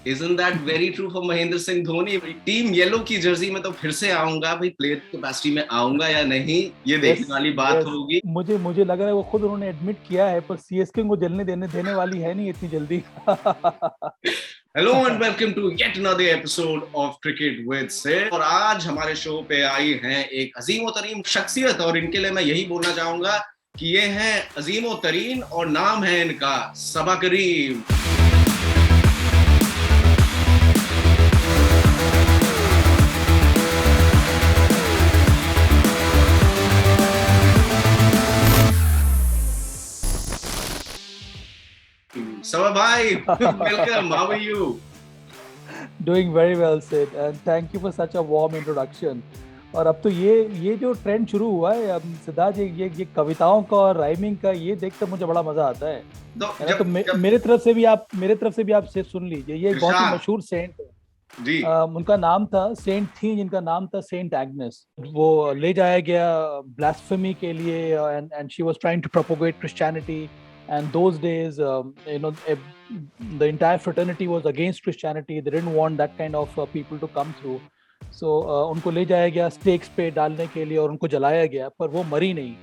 Isn't that very true for Mahendra Singh Dhoni? Team yellow की Jersey में तो फिर से आऊंगा भाई, प्लेयर कैपेसिटी में आऊंगा या नहीं, ये यस, देखने वाली बात यस। होगी। मुझे मुझे लग रहा है वो खुद उन्होंने एडमिट किया है, पर सीएसके को जलने देने वाली है नहीं इतनी जल्दी। Hello and welcome to yet another episode of cricket with Sid. और आज हमारे शो पे आई हैं एक अजीम तरीन शख्सियत, और इनके लिए मैं यही बोलना चाहूंगा कि ये हैं अजीम तरीन और नाम है इनका सबा करीम। सबा भाई, welcome, how are you? Doing very well, Sid, and thank you for such a warm introduction. और अब तो ये जो ट्रेंड शुरू हुआ है अब सिद्धार्थ, ये कविताओं का और राइमिंग का, ये देखकर मुझे बड़ा मजा आता है। तो है ना? तो मेरे तरफ से भी आप सिर्फ सुन लीजिए। ये एक बहुत ही मशहूर सेंट है जी। उनका नाम था, सेंट थी जिनका नाम था सेंट एग्नेस। वो ले जाया गया ब्लास्फेमी के लिए, and she was trying to propagate Christianity, and those days the entire fraternity was against Christianity. They didn't want that kind of people to come through. So उनको ले जाया गया स्टेक्स पे डालने के लिए और उनको जलाया गया, पर वो मरी नहीं।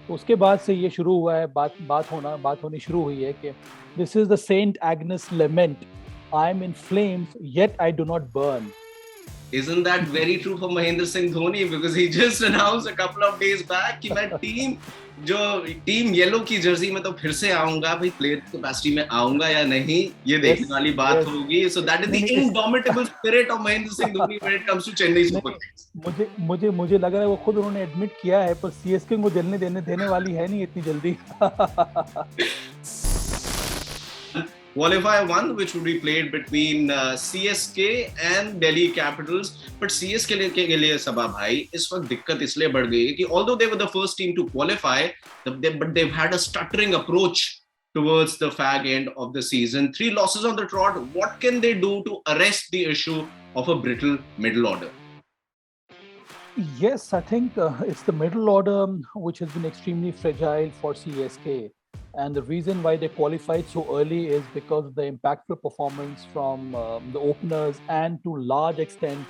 तो उसके बाद से ये शुरू हुआ है, बात होनी शुरू हुई है कि this is the Saint Agnes lament. I am in flames yet I do not burn. Isn't that very true for Mahendra Singh Dhoni? Because he just announced a couple of days back कि मैं टीम येलो की Jersey में तो फिर से आऊंगा भाई, player capacity में आऊंगा या नहीं, ये देखने वाली बात होगी। So that is the indomitable spirit of Mahendra Singh Dhoni when it comes to Chennai super Kings. मुझे लग रहा है वो खुद उन्होंने एडमिट किया है, पर सीएसके को जलने देने वाली है नहीं इतनी जल्दी। Qualifier 1 which would be played between CSK and Delhi Capitals, but CSK के लिए सबा भाई इस वक्त दिक्कत इसलिए बढ़ गई है कि although they were the first team to qualify, but they've had a stuttering approach towards the fag end of the season. 3 losses on the trot. What can they do to arrest the issue of a brittle middle order? Yes, I think it's the middle order which has been extremely fragile for CSK. And the reason why they qualified so early is because of the impactful performance from the openers and to large extent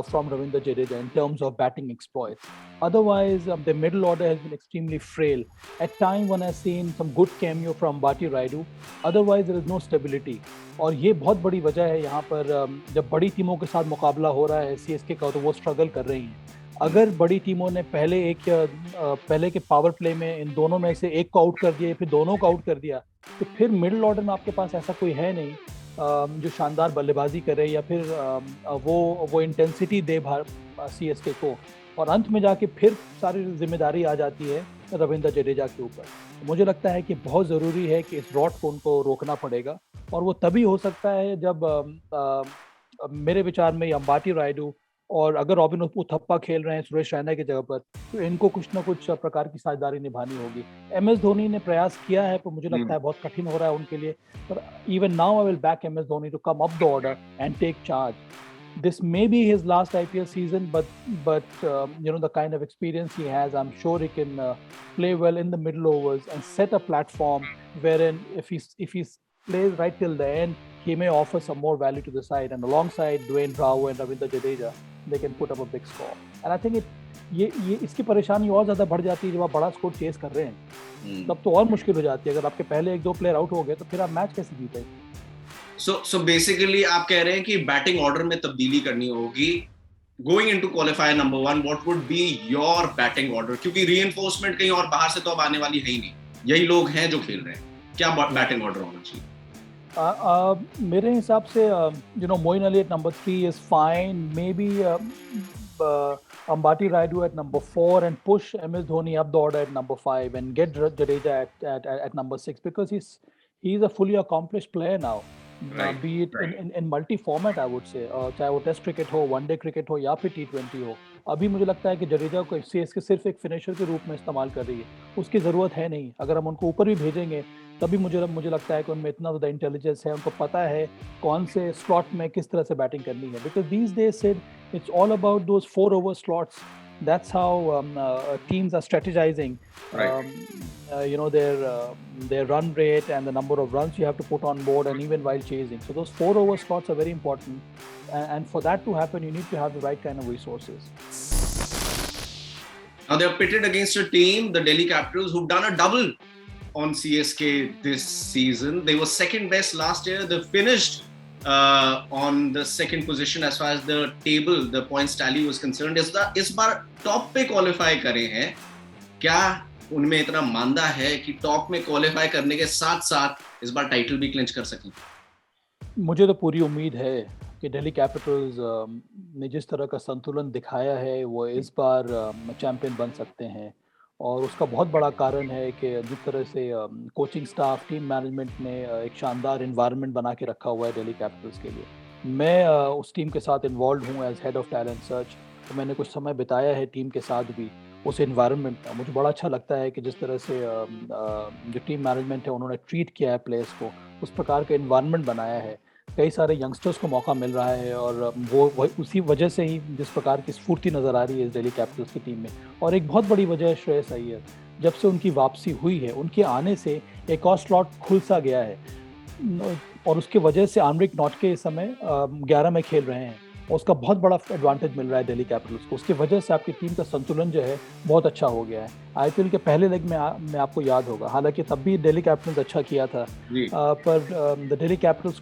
from Ravindra Jadeja in terms of batting exploits. Otherwise, the middle order has been extremely frail. At times, one has seen some good cameo from Bharti Raidu. Otherwise, there is no stability. और ये बहुत बड़ी वजह है यहाँ पर जब बड़ी टीमों के साथ मुकाबला हो रहा है सीएसके का, तो वो स्ट्रगल कर रही हैं। अगर बड़ी टीमों ने पहले के पावर प्ले में इन दोनों में से एक को आउट कर दिया या फिर दोनों को आउट कर दिया, तो फिर मिडिल ऑर्डर में आपके पास ऐसा कोई है नहीं जो शानदार बल्लेबाजी करे या फिर वो इंटेंसिटी दे सीएसके को, और अंत में जाके फिर सारी जिम्मेदारी आ जाती है रविंद्र जडेजा के ऊपर। मुझे लगता है कि बहुत ज़रूरी है कि इस रॉट को उनको रोकना पड़ेगा, और वो तभी हो सकता है जब मेरे विचार में अंबाती रायडू और अगर रॉबिन उथप्पा खेल रहे हैं सुरेश रैना की जगह पर, तो इनको कुछ ना कुछ प्रकार की साझेदारी निभानी होगी। एमएस धोनी ने प्रयास किया है, पर मुझे लगता है बहुत कठिन हो रहा है उनके लिए। पर even now I will back MS Dhoni to come up the order and take charge. This may be his last IPL season, but the kind of experience he has, I'm sure he can play well in the middle overs and set a platform wherein if he plays right till the end, he may offer some more value to the side, and alongside Dwayne Bravo and Ravindra Jadeja, they can put up a big score. And I think ये इसकी परेशानी और ज्यादा बढ़ जाती है जब आप बड़ा स्कोर चेस कर रहे हैं, तब तो और मुश्किल हो जाती है। अगर आपके पहले 1-2 प्लेयर आउट हो गए तो फिर आप मैच कैसे जीतेंगे? So basically आप कह रहे हैं कि बैटिंग ऑर्डर में तब्दीली करनी होगी going into qualifier number 1. What would be your batting order? क्योंकि reinforcement कहीं और बाहर से तो अब आने वाली है ही नहीं, यही लोग हैं जो खेल रहे हैं। क्या बैटिंग ऑर्डर होना चाहिए? मेरे हिसाब से Moin Ali at number 3 is fine. Maybe Ambati Rayudu at number 4 and push MS Dhoni up the order at number 5 and get Jadeja at number 6, because he's a fully accomplished player now. Right, be it in multi format, I would say, चाहे वो test cricket हो, one day cricket हो या फिर T20 हो। अभी मुझे लगता है कि जडेजा को सीएसके सिर्फ एक फिनिशर के रूप में इस्तेमाल कर रही है, उसकी ज़रूरत है नहीं। अगर हम उनको ऊपर भी भेजेंगे तभी मुझे लगता है कि उनमें इतना ज़्यादा इंटेलिजेंस है, उनको पता है कौन से स्लॉट में किस तरह से बैटिंग करनी है। Because these days it's all about those 4 over slots That's how teams are strategizing. Right. Their run rate and the number of runs you have to put on board, and even while chasing. So those 4 over slots are very important, and for that to happen, you need to have the right kind of resources. Now they're pitted against a team, the Delhi Capitals, who've done a double on CSK this season. They were second best last year. They finished on the second position as far as the table, the points tally was concerned. इस बार top पे qualify करे हैं. क्या उनमें इतना मांदा है कि टॉप में क्वालिफाई करने के साथ साथ इस बार टाइटल भी क्लिंच कर सकें? मुझे तो पूरी उम्मीद है कि दिल्ली कैपिटल्स ने जिस तरह का संतुलन दिखाया है वो इस बार चैंपियन बन सकते हैं, और उसका बहुत बड़ा कारण है कि जिस तरह से कोचिंग स्टाफ, टीम मैनेजमेंट ने एक शानदार इन्वायरमेंट बना के रखा हुआ है दिल्ली कैपिटल्स के लिए. मैं उस टीम के साथ इन्वॉल्व हूँ as head of talent search, तो मैंने कुछ समय बिताया है टीम के साथ भी उस इन्वायरमेंट में. मुझे बड़ा अच्छा लगता है कि जिस तरह से जो टीम मैनेजमेंट है उन्होंने ट्रीट किया है प्लेयर्स को, उस प्रकार का इन्वायरमेंट बनाया है. कई सारे यंगस्टर्स को मौका मिल रहा है, और वो उसी वजह से ही जिस प्रकार की स्फूर्ति नज़र आ रही है इस दिल्ली कैपिटल्स की टीम में. और एक बहुत बड़ी वजह है श्रेयस अय्यर. जब से उनकी वापसी हुई है, उनके आने से एक और स्लॉट खुल सा गया है, और उसकी वजह से आनरिक नॉटके इस समय 11 में खेल रहे हैं. उसका बहुत बड़ा एडवांटेज मिल रहा है दिल्ली कैपिटल्स को. उसकी वजह से आपकी टीम का संतुलन जो है बहुत अच्छा हो गया है. आईपीएल के पहले लेग में आपको याद होगा, हालांकि तब भी दिल्ली कैपिटल्स अच्छा किया था, पर the Delhi capitals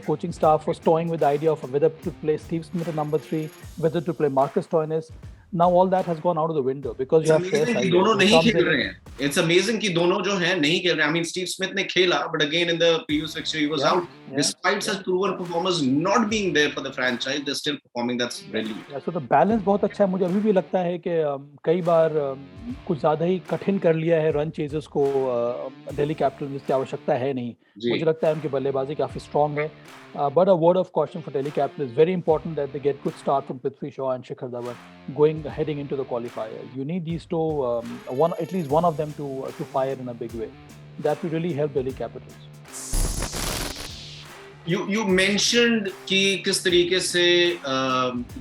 coaching staff was toying with the idea of whether to play Steve Smith at number 3, whether to play Marcus Stoinis. Now all that has gone out of the window because you have Shreyas Iyer. दोनों नहीं खेल रहे हैं. It's amazing कि दोनों जो हैं नहीं खेल रहे हैं. I mean, Steve Smith ने खेला, but again in the previous fixture he was out. Despite such proven performers not being there for the franchise, they're still performing. That's brilliant. So the balance बहुत अच्छा है. मुझे अभी भी लगता है कि कई बार कुछ ज़्यादा ही कठिन कर लिया है रन चेजर्स को दिल्ली कैपिटल्स, जिसकी आवश्यकता है नहीं. मुझे लगता है उनकी बल्लेबाजी काफ़ी स्ट्रॉन्ग है. But a word of caution for Delhi Capitals. It's very important that they get good start from Prithvi Shaw and Shikhar Dhawan heading into the qualifier. You need these two, at least one of them to fire in a big way. That will really help Delhi Capitals. You mentioned कि किस तरीके से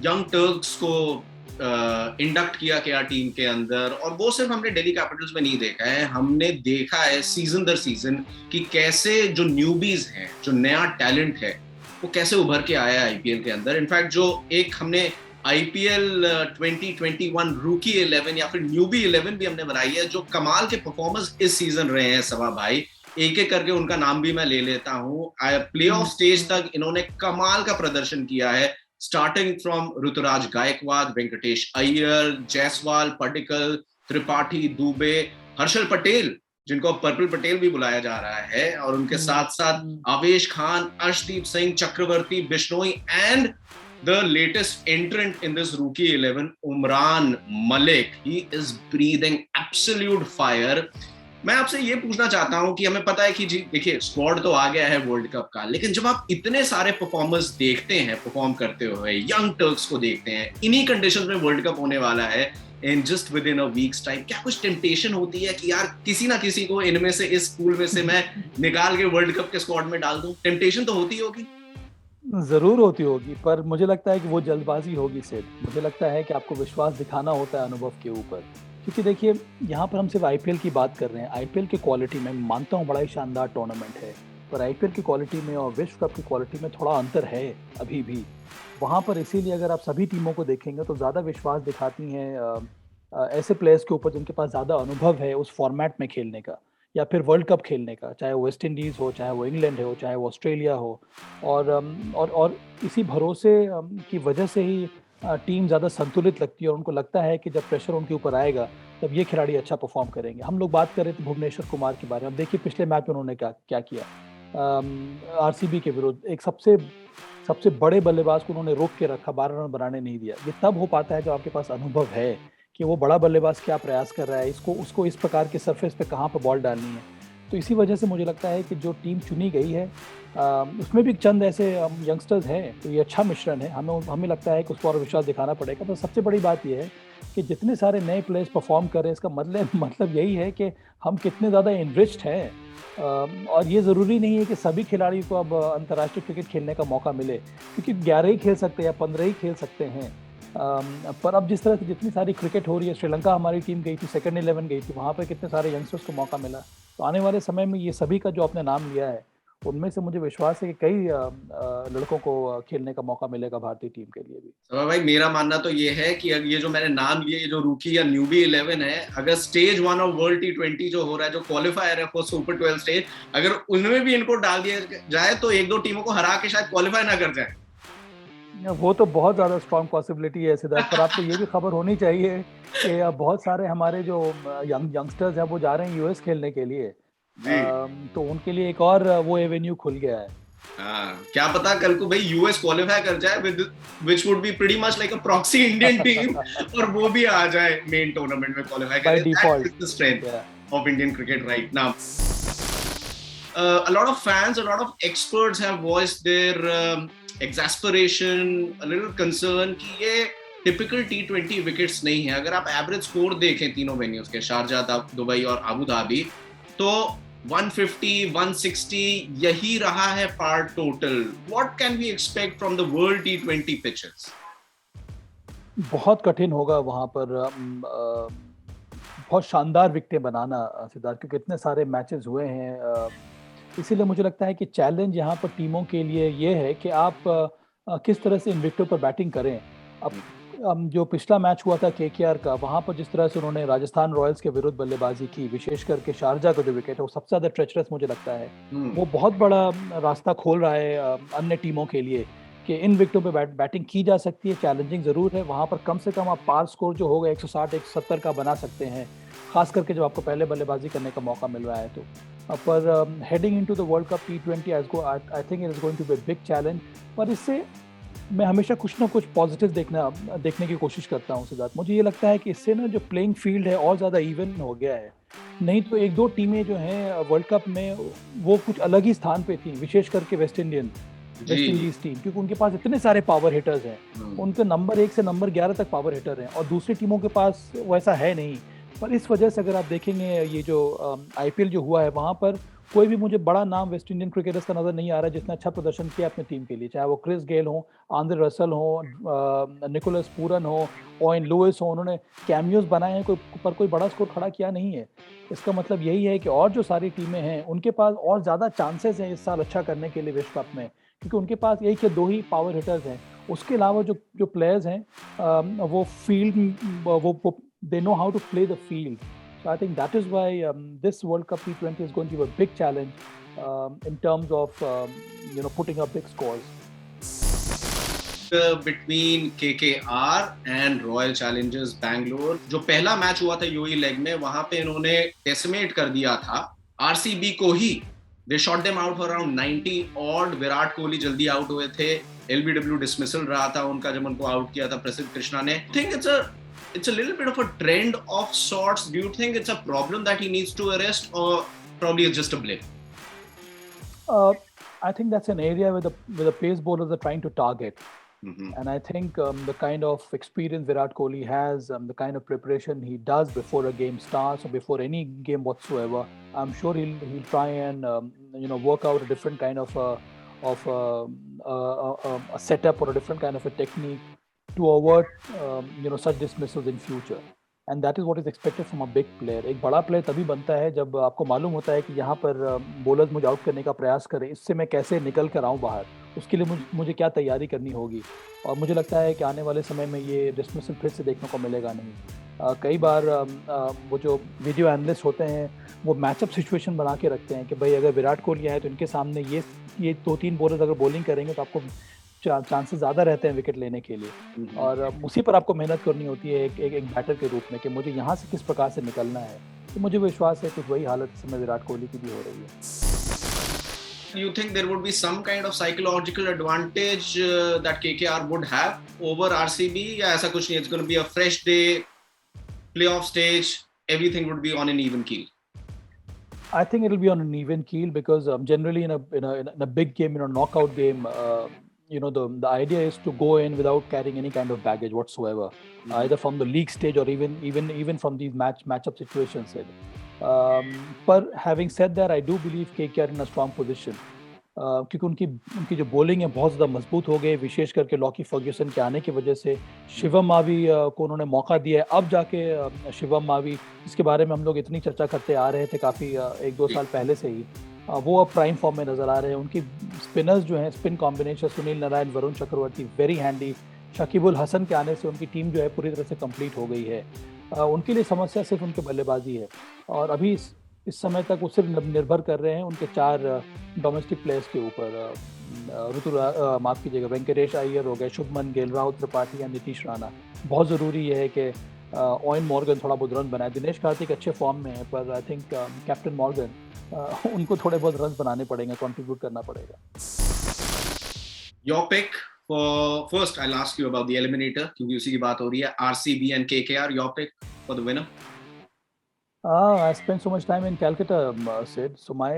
young Turks को induct किया गया team के अंदर, और वो सिर्फ हमने दिल्ली कैपिटल्स में नहीं देखा है, हमने देखा है सीजन दर सीजन कि कैसे जो न्यूबीज हैं, जो नया टैलेंट है, वो कैसे उभर के आया है आईपीएल के अंदर. इनफैक्ट जो एक हमने आईपीएल 2021 रूकी 11 या फिर न्यूबी 11 भी हमने बनाई है, जो कमाल के परफॉर्मर्स इस सीजन रहे हैं सवा भाई. एक एक करके उनका नाम भी मैं ले लेता हूँ. प्लेऑफ स्टेज तक इन्होंने कमाल का प्रदर्शन किया है, starting from Ruturaj Gaikwad, Venkatesh Iyer, Jaiswal, Padikkal, Tripathi, Dubey, Harshal Patel, जिनको पर्पल पटेल भी बुलाया जा रहा है, और उनके साथ साथ आवेश खान, अर्शदीप सिंह, चक्रवर्ती, Bishnoi, and the latest entrant in this rookie 11, Umran Malik. He is breathing absolute fire. मैं आपसे ये पूछना चाहता हूं कि हमें पता है कि जी देखिए स्क्वाड तो आ गया है वर्ल्ड कप का, लेकिन जब आप इतने सारे परफॉर्मर्स देखते हैं परफॉर्म करते हुए, यंग टर्क्स को देखते हैं, इन्हीं कंडीशंस में वर्ल्ड कप होने वाला है in just with in a weeks time, क्या कुछ टेम्पटेशन होती है कि यार किसी ना किसी को इनमें से, इस स्कूल में से मैं निकाल के वर्ल्ड कप के स्क्वाड में डाल दूं? टेम्पटेशन तो होती होगी. जरूर होती होगी, पर मुझे लगता है कि वो जल्दबाजी होगी सिर्फ. मुझे लगता है कि आपको विश्वास दिखाना होता है अनुभव के ऊपर, क्योंकि देखिए यहाँ पर हम सिर्फ आईपीएल की बात कर रहे हैं. आईपीएल की क्वालिटी में मानता हूँ बड़ा ही शानदार टूर्नामेंट है, पर आईपीएल की क्वालिटी में और विश्व कप की क्वालिटी में थोड़ा अंतर है अभी भी वहाँ पर. इसीलिए अगर आप सभी टीमों को देखेंगे तो ज़्यादा विश्वास दिखाती हैं ऐसे प्लेयर्स के ऊपर जिनके पास ज़्यादा अनुभव है उस फॉर्मेट में खेलने का, या फिर वर्ल्ड कप खेलने का, चाहे वो वेस्ट इंडीज़ हो, चाहे वो इंग्लैंड हो, चाहे वो ऑस्ट्रेलिया हो. और इसी भरोसे की वजह से ही टीम ज़्यादा संतुलित लगती है, और उनको लगता है कि जब प्रेशर उनके ऊपर आएगा तब ये खिलाड़ी अच्छा परफॉर्म करेंगे. हम लोग बात कर रहे थे भुवनेश्वर कुमार के बारे में. अब देखिए पिछले मैच में उन्होंने क्या किया आरसीबी के विरुद्ध. एक सबसे बड़े बल्लेबाज को उन्होंने रोक के रखा, 12 रन बनाने नहीं दिया. ये तब हो पाता है जब आपके पास अनुभव है कि वो बड़ा बल्लेबाज क्या प्रयास कर रहा है, उसको इस प्रकार के सरफेस पे कहाँ पर बॉल डालनी है. तो इसी वजह से मुझे लगता है कि जो टीम चुनी गई है उसमें भी चंद ऐसे यंगस्टर्स हैं, तो ये अच्छा मिश्रण है. हमें लगता है कि उसको और विश्वास दिखाना पड़ेगा. तो सबसे बड़ी बात यह है कि जितने सारे नए प्लेयर्स परफॉर्म कर रहे हैं, इसका मतलब यही है कि हम कितने ज़्यादा इनरिच्ड हैं. और ये ज़रूरी नहीं है कि सभी खिलाड़ी को अब अंतर्राष्ट्रीय क्रिकेट खेलने का मौका मिले, क्योंकि 11 ही खेल सकते हैं या 15 ही खेल सकते हैं. पर अब जिस तरह से जितनी सारी क्रिकेट हो रही है, श्रीलंका हमारी टीम गई थी, सेकंड 11 गई थी, वहाँ पे कितने सारे यंगस्टर्स को मौका मिला। तो आने वाले समय में ये सभी का जो आपने नाम लिया है, उनमें से मुझे विश्वास है कि कई लड़कों को खेलने का मौका मिलेगा भारतीय टीम के लिए भी। तो भाई मेरा मानना तो ये है कि ये जो मैंने नाम लिए, ये जो रूकी या न्यूबी 11 है, अगर स्टेज 1 ऑफ वर्ल्ड T20 जो हो रहा है, जो क्वालिफायर है फॉर सुपर 12 स्टेज, अगर उनमें भी इनको डाल दिया जाए तो एक दो टीमों को हरा के शायद क्वालिफाई ना कर जाए। वो तो बहुत ज़्यादा स्ट्रॉन्ग पॉसिबिलिटी है सिद्धार्थ, पर आपको ये भी खबर होनी चाहिए कि बहुत सारे हमारे जो यंगस्टर्स हैं वो जा रहे हैं यूएस खेलने के लिए। जी। तो उनके लिए एक और वो एवेन्यू खुल गया है। हाँ, क्या पता कल को भाई यूएस क्वालिफाई कर जाए with which would be pretty much like a proxy Indian team और वो भी आ जाए मेन टूर्नामेंट में क्वालिफाई बाय करे। That default. Is the strength of Indian cricket right now. A lot of fans, a lot of experts have voiced their exasperation, a little concern कि ये typical T20 wickets नहीं है। अगर आप average score देखें तीनों venues के, Sharjah, Dubai और अबू धाबी, तो 150, 160 यही रहा है par total. What can we expect from the world T20 pitches? बहुत कठिन होगा वहाँ पर बहुत शानदार विकेटें बनाना सिद्धार्थ, क्योंकि इतने सारे मैचेस हुए हैं। इसीलिए मुझे लगता है कि चैलेंज यहाँ पर टीमों के लिए ये है कि आप किस तरह से इन विकेटों पर बैटिंग करें। अब जो पिछला मैच हुआ था केकेआर का, वहाँ पर जिस तरह से उन्होंने राजस्थान रॉयल्स के विरुद्ध बल्लेबाजी की, विशेष करके शारजाह का जो विकेट है वो सबसे ज़्यादा ट्रेचरस मुझे लगता है। वो बहुत बड़ा रास्ता खोल रहा है अन्य टीमों के लिए कि इन विकेटों पे बैटिंग की जा सकती है। चैलेंजिंग ज़रूर है, वहाँ पर कम से कम आप पार स्कोर जो होगा 160 170 का बना सकते हैं, खास करके जब आपको पहले बल्लेबाजी करने का मौका मिल रहा है तो। पर heading into the world cup T20 I think it is going to be a big challenge. पर इससे मैं हमेशा कुछ ना कुछ पॉजिटिव देखने की कोशिश करता हूँ सिद्धार्थ। मुझे ये लगता है कि इससे ना जो प्लेइंग फील्ड है और ज़्यादा इवन हो गया है। नहीं तो एक दो टीमें जो हैं वर्ल्ड कप में वो कुछ अलग ही स्थान पे थी, विशेष करके वेस्ट इंडीज टीम, क्योंकि उनके पास इतने सारे पावर हिटर्स हैं। उनके नंबर 1 से नंबर 11 तक पावर हिटर हैं और दूसरी टीमों के पास वैसा है नहीं। पर इस वजह से अगर आप देखेंगे ये जो आईपीएल जो हुआ है, वहाँ पर कोई भी मुझे बड़ा नाम वेस्ट इंडियन क्रिकेटर्स का नज़र नहीं आ रहा जिसने अच्छा प्रदर्शन किया अपनी टीम के लिए, चाहे वो क्रिस गेल हो, आंद्रे रसल हो, निकोलस पूरन हो, ओवेन लुइस हो। उन्होंने कैमियोज बनाए हैं, कोई बड़ा स्कोर खड़ा किया नहीं है। इसका मतलब यही है कि और जो सारी टीमें हैं उनके पास और ज़्यादा चांसेस हैं इस साल अच्छा करने के लिए विश्व कप में, क्योंकि उनके पास एक या दो ही पावर हिटर्स हैं। उसके अलावा जो प्लेयर्स हैं वो फील्ड वो they know how to play the field. So I think that is why this World Cup T20 is going to be a big challenge in terms of putting up big scores. Between KKR and Royal Challengers Bangalore, जो पहला match हुआ था UAE leg में, वहां पे इन्होंने decimate कर दिया था आरसीबी को ही। They shot them out for around 90 odd. Virat Kohli जल्दी आउट हुए थे, एलबीडब्ल्यू डिसमिसल रहा था उनका जब उनको आउट किया था प्रसिद्ध कृष्णा ने। I think it's a little bit of a trend of sorts. Do you think it's a problem that he needs to arrest, or probably it's just a blip? I think that's an area where the pace bowlers are trying to target. And I think the kind of experience Virat Kohli has, the kind of preparation he does before a game starts or before any game whatsoever, I'm sure he'll try and work out a different kind of a setup or a different kind of a technique to avert such dismissals in future. And that is what is expected from a big player. एक बड़ा player तभी बनता है जब आपको मालूम होता है कि यहाँ पर बॉलर्स मुझे आउट करने का प्रयास करें, इससे मैं कैसे निकल कर आऊँ बाहर, उसके लिए मुझे क्या तैयारी करनी होगी। और मुझे लगता है कि आने वाले समय में ये डिसमिसल फिर से देखने को मिलेगा नहीं। कई बार वो जो वीडियो एनालिस्ट होते हैं वो मैचअप सिचुएशन बना के रखते हैं कि भाई अगर विराट कोहली आए तो इनके सामने ये 2-3 बॉलर्स अगर बॉलिंग करेंगे तो आपको चांसेस ज़्यादा रहते हैं विकेट लेने के लिए। और उसी पर आपको मेहनत करनी होती है एक बैटर के रूप में कि मुझे यहाँ से किस प्रकार से निकलना है। तो मुझे विश्वास है कुछ वही हालत इस समय विराट कोहली की भी हो रही है। You think there would be some kind of psychological advantage that KKR would have over RCB? या ऐसा कुछ नहीं, it's going to be a fresh day, playoff stage, everything would be on an even keel? I think it'll be on an even keel because generally in a big game, knockout game, the idea is to go in without carrying any kind of baggage whatsoever, either from the league stage or even from these matchup situations. But having said that, I do believe KKR in a strong position. क्योंकि उनकी उनकी जो bowling है बहुत ज़्यादा मजबूत हो गई, विशेष करके लॉकी फर्ग्यूसन के आने की वजह से। शिवम मावी को उन्होंने मौका दिया है, अब जाके शिवम मावी, जिसके बारे में हम लोग इतनी चर्चा करते आ रहे थे काफ़ी 1-2 जी, साल पहले से ही, वो अब प्राइम फॉर्म में नज़र आ रहे हैं। उनकी स्पिनर्स जो हैं, spin combination Sunil Narayan, Varun Chakravarthy, very handy. Shakib उल हसन के आने से उनकी टीम जो है पूरी तरह से कंप्लीट हो गई है। उनके लिए समस्या सिर्फ उनके बल्लेबाजी है, और अभी इस समय तक वो सिर्फ निर्भर कर रहे हैं उनके 4 डोमेस्टिक प्लेयर्स के ऊपर। माफ़ कीजिएगा, वेंकटेश अय्यर हो गए, शुभमन गिल, राहुल त्रिपाठी या नीतीश राणा। बहुत ज़रूरी ये है कि ओवेन मॉर्गन थोड़ा बहुत रन बनाए। दिनेश कार्तिक अच्छे फॉर्म में है, पर आई थिंक कैप्टन मॉर्गन उनको थोड़े बहुत रन बनाने पड़ेंगे, कंट्रीब्यूट करना पड़ेगा। your pick for first I'll ask you about the eliminator क्योंकि उसी की बात हो रही है, RCB and KKR, your pick for the winner. I spent so much time in Calcutta, Sid. So my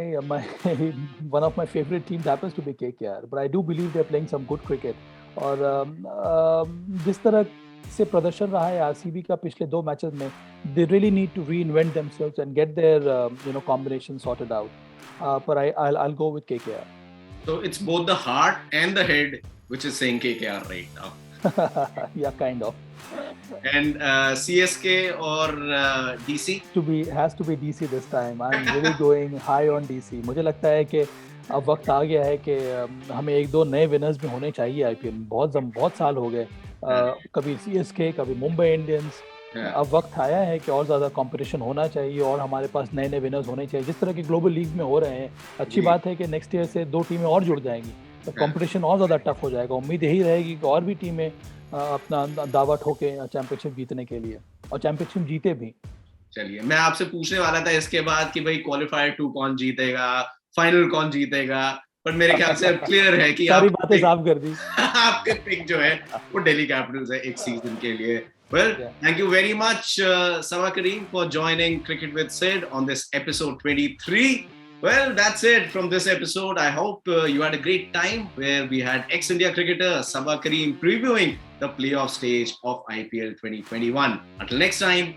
one of my favorite teams happens to be KKR, but I do believe they're playing some good cricket. और जिस तरह से प्रदर्शन रहा है RCB का पिछले 2 matches में, they really need to reinvent themselves and get their combination sorted out. But I'll go with KKR. So it's both the heart and the head which is saying KKR right now. Yeah, kind of. And CSK or DC? Has to be DC this time. I'm really going high on DC. मुझे लगता है कि अब वक्त आ गया है कि हमें 1-2 नए विनर्स भी होने चाहिए आईपीएल में। बहुत साल हो गए, कभी सीएसके, कभी मुंबई इंडियंस। अब वक्त आया है कि और ज़्यादा कंपटीशन होना चाहिए और हमारे पास नए विनर्स होने चाहिए, जिस तरह के ग्लोबल लीग में हो रहे हैं। अच्छी बात है कि नेक्स्ट ईयर से 2 टीमें और जुड़ जाएंगी, तो कंपटीशन और ज़्यादा टफ हो जाएगा। उम्मीद यही रहेगी कि और भी टीमें अपना दावा ठोके चैंपियनशिप जीतने के लिए, और चैंपियनशिप जीते भी। चलिए, मैं आपसे पूछने वाला था इसके बाद कि भाई क्वालिफायर 2 कौन जीतेगा, फाइनल कौन जीतेगा, पर मेरे ख्याल से अब क्लियर है कि सारी बातें साफ कर दी। आपके पिक जो है वो दिल्ली कैपिटल्स है एक सीजन के लिए। Well, thank you very much, Sawa Kareem, for joining Cricket with Sid on this episode 23. Well, that's it from this episode. I hope you had a great time where we had ex-India cricketer Sawa Kareem previewing the playoff stage of IPL 2021. Until next time,